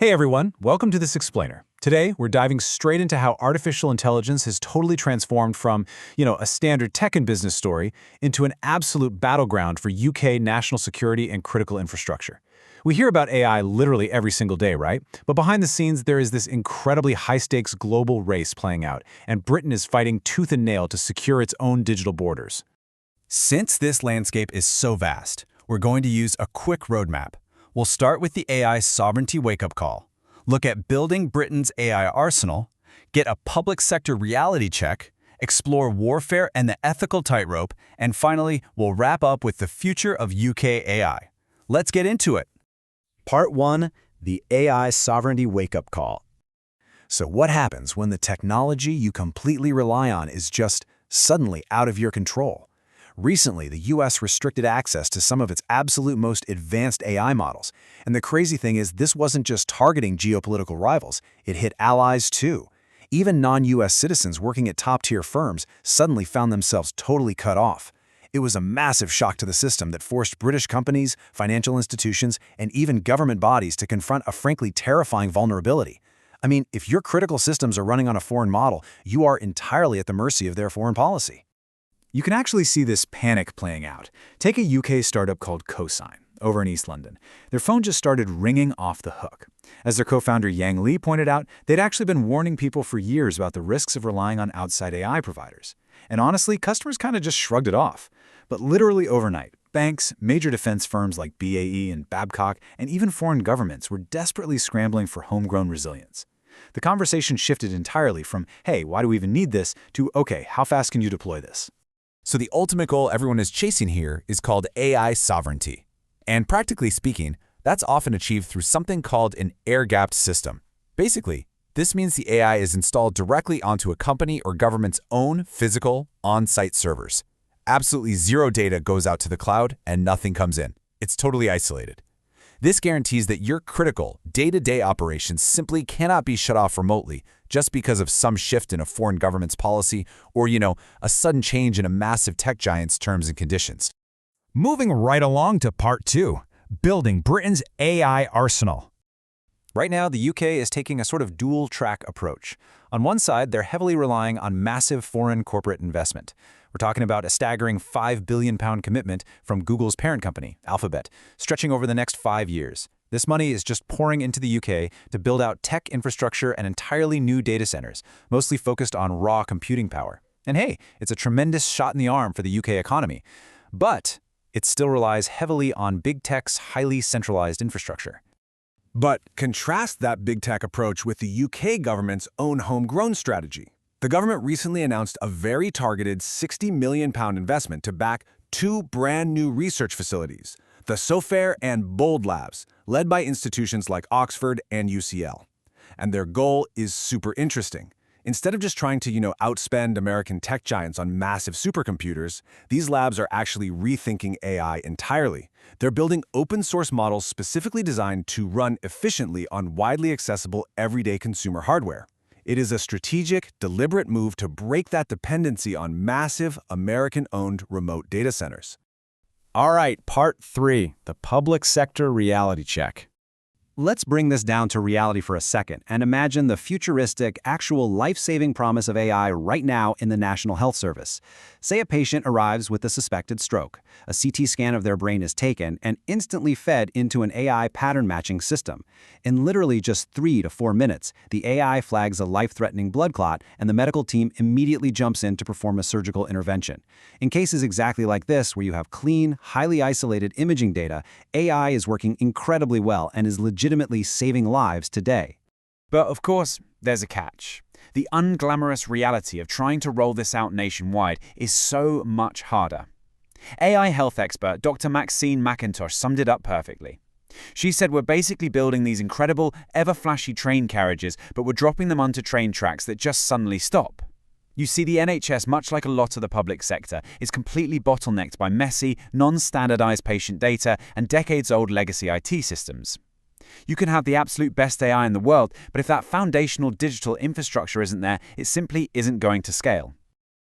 Hey everyone, welcome to this explainer. Today, we're diving straight into how artificial intelligence has totally transformed from, a standard tech and business story into an absolute battleground for UK national security and critical infrastructure. We hear about AI literally every single day, right? But behind the scenes, there is this incredibly high-stakes global race playing out, and Britain is fighting tooth and nail to secure its own digital borders. Since this landscape is so vast, we're going to use a quick roadmap. We'll start with the AI sovereignty wake-up call, look at building Britain's AI arsenal, get a public sector reality check, explore warfare and the ethical tightrope, and finally, we'll wrap up with the future of UK AI. Let's get into it. Part 1, the AI sovereignty wake-up call. So what happens when the technology you completely rely on is just suddenly out of your control? Recently, the US restricted access to some of its absolute most advanced AI models. And the crazy thing is, this wasn't just targeting geopolitical rivals, it hit allies too. Even non-US citizens working at top-tier firms suddenly found themselves totally cut off. It was a massive shock to the system that forced British companies, financial institutions, and even government bodies to confront a frankly terrifying vulnerability. I mean, if your critical systems are running on a foreign model, you are entirely at the mercy of their foreign policy. You can actually see this panic playing out. Take a UK startup called Cosign, over in East London. Their phone just started ringing off the hook. As their co-founder Yang Li pointed out, they'd actually been warning people for years about the risks of relying on outside AI providers. And honestly, customers kind of just shrugged it off. But literally overnight, banks, major defense firms like BAE and Babcock, and even foreign governments were desperately scrambling for homegrown resilience. The conversation shifted entirely from, hey, why do we even need this, to, okay, how fast can you deploy this? So the ultimate goal everyone is chasing here is called AI sovereignty. And practically speaking, that's often achieved through something called an air-gapped system. Basically, this means the AI is installed directly onto a company or government's own physical, on-site servers. Absolutely zero data goes out to the cloud and nothing comes in. It's totally isolated. This guarantees that your critical, day-to-day operations simply cannot be shut off remotely just because of some shift in a foreign government's policy or, a sudden change in a massive tech giant's terms and conditions. Moving right along to Part 2, building Britain's AI arsenal. Right now, the UK is taking a sort of dual-track approach. On one side, they're heavily relying on massive foreign corporate investment. We're talking about a staggering £5 billion commitment from Google's parent company, Alphabet, stretching over the next 5 years. This money is just pouring into the UK to build out tech infrastructure and entirely new data centers, mostly focused on raw computing power. And hey, it's a tremendous shot in the arm for the UK economy. But it still relies heavily on big tech's highly centralized infrastructure. But contrast that big tech approach with the UK government's own homegrown strategy. The government recently announced a very targeted £60 million investment to back 2 brand new research facilities, the SOFARE and BOLD labs, led by institutions like Oxford and UCL. And their goal is super interesting. Instead of just trying to, outspend American tech giants on massive supercomputers, these labs are actually rethinking AI entirely. They're building open-source models specifically designed to run efficiently on widely accessible everyday consumer hardware. It is a strategic, deliberate move to break that dependency on massive, American-owned remote data centers. All right, Part 3, the public sector reality check. Let's bring this down to reality for a second and imagine the futuristic, actual life-saving promise of AI right now in the National Health Service. Say a patient arrives with a suspected stroke. A CT scan of their brain is taken and instantly fed into an AI pattern-matching system. In literally just 3 to 4 minutes, the AI flags a life-threatening blood clot, and the medical team immediately jumps in to perform a surgical intervention. In cases exactly like this, where you have clean, highly isolated imaging data, AI is working incredibly well and is legitimately saving lives today. But of course, there's a catch. The unglamorous reality of trying to roll this out nationwide is so much harder. AI health expert Dr. Maxine McIntosh summed it up perfectly. She said we're basically building these incredible, ever-flashy train carriages, but we're dropping them onto train tracks that just suddenly stop. You see, the NHS, much like a lot of the public sector, is completely bottlenecked by messy, non-standardized patient data and decades-old legacy IT systems. You can have the absolute best AI in the world, but if that foundational digital infrastructure isn't there, it simply isn't going to scale.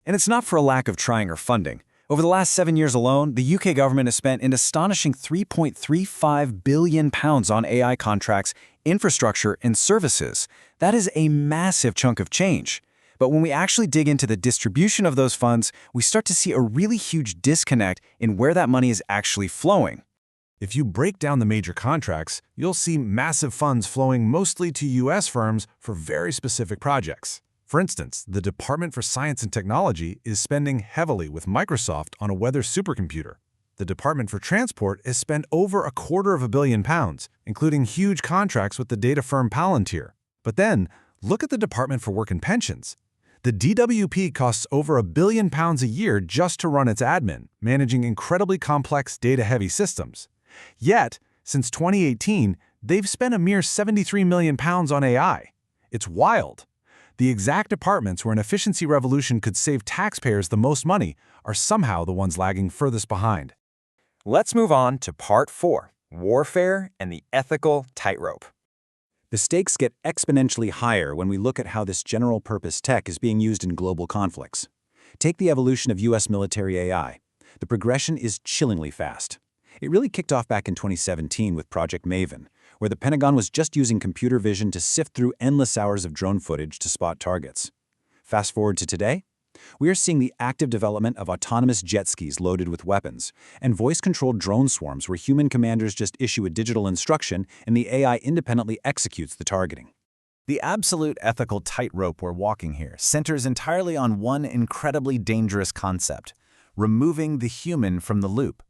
And it's not for a lack of trying or funding. Over the last 7 years alone, the UK government has spent an astonishing £3.35 billion on AI contracts, infrastructure, and services. That is a massive chunk of change. But when we actually dig into the distribution of those funds, we start to see a really huge disconnect in where that money is actually flowing. If you break down the major contracts, you'll see massive funds flowing mostly to U.S. firms for very specific projects. For instance, the Department for Science and Technology is spending heavily with Microsoft on a weather supercomputer. The Department for Transport has spent over £250 million, including huge contracts with the data firm Palantir. But then, look at the Department for Work and Pensions. The DWP costs over £1 billion a year just to run its admin, managing incredibly complex data-heavy systems. Yet, since 2018, they've spent a mere £73 million on AI. It's wild. The exact departments where an efficiency revolution could save taxpayers the most money are somehow the ones lagging furthest behind. Let's move on to Part 4, Warfare and the Ethical Tightrope. The stakes get exponentially higher when we look at how this general-purpose tech is being used in global conflicts. Take the evolution of U.S. military AI. The progression is chillingly fast. It really kicked off back in 2017 with Project Maven, where the Pentagon was just using computer vision to sift through endless hours of drone footage to spot targets. Fast forward to today, we are seeing the active development of autonomous jet skis loaded with weapons and voice-controlled drone swarms where human commanders just issue a digital instruction and the AI independently executes the targeting. The absolute ethical tightrope we're walking here centers entirely on one incredibly dangerous concept: removing the human from the loop.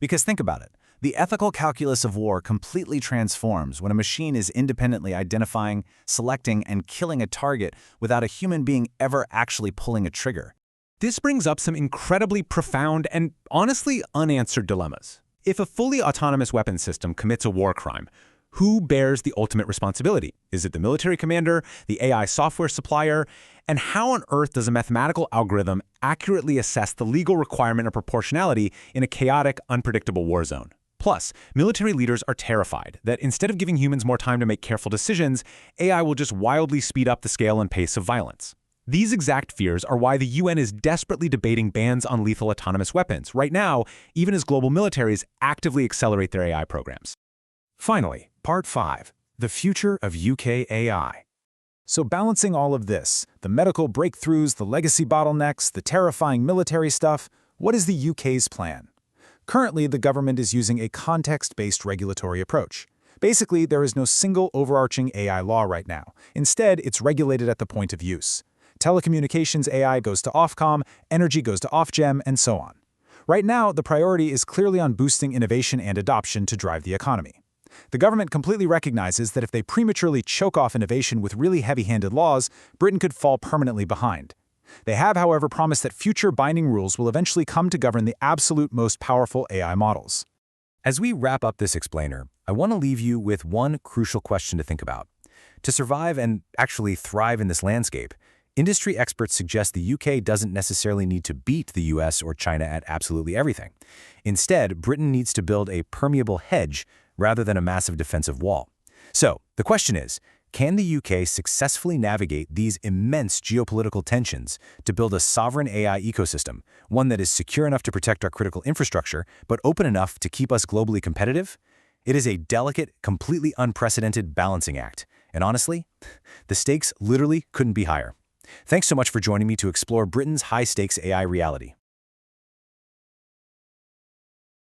Because think about it, the ethical calculus of war completely transforms when a machine is independently identifying, selecting, and killing a target without a human being ever actually pulling a trigger. This brings up some incredibly profound and honestly unanswered dilemmas. If a fully autonomous weapons system commits a war crime, who bears the ultimate responsibility? Is it the military commander, the AI software supplier? And how on earth does a mathematical algorithm accurately assess the legal requirement of proportionality in a chaotic, unpredictable war zone? Plus, military leaders are terrified that instead of giving humans more time to make careful decisions, AI will just wildly speed up the scale and pace of violence. These exact fears are why the UN is desperately debating bans on lethal autonomous weapons right now, even as global militaries actively accelerate their AI programs. Finally, Part 5, The Future of UK AI. So balancing all of this, the medical breakthroughs, the legacy bottlenecks, the terrifying military stuff, what is the UK's plan? Currently, the government is using a context-based regulatory approach. Basically, there is no single overarching AI law right now. Instead, it's regulated at the point of use. Telecommunications AI goes to Ofcom, energy goes to Ofgem, and so on. Right now, the priority is clearly on boosting innovation and adoption to drive the economy. The government completely recognizes that if they prematurely choke off innovation with really heavy-handed laws, Britain could fall permanently behind. They have, however, promised that future binding rules will eventually come to govern the absolute most powerful AI models. As we wrap up this explainer, I want to leave you with one crucial question to think about. To survive and actually thrive in this landscape, industry experts suggest the UK doesn't necessarily need to beat the US or China at absolutely everything. Instead, Britain needs to build a permeable hedge rather than a massive defensive wall. So, the question is, can the UK successfully navigate these immense geopolitical tensions to build a sovereign AI ecosystem, one that is secure enough to protect our critical infrastructure, but open enough to keep us globally competitive? It is a delicate, completely unprecedented balancing act. And honestly, the stakes literally couldn't be higher. Thanks so much for joining me to explore Britain's high-stakes AI reality.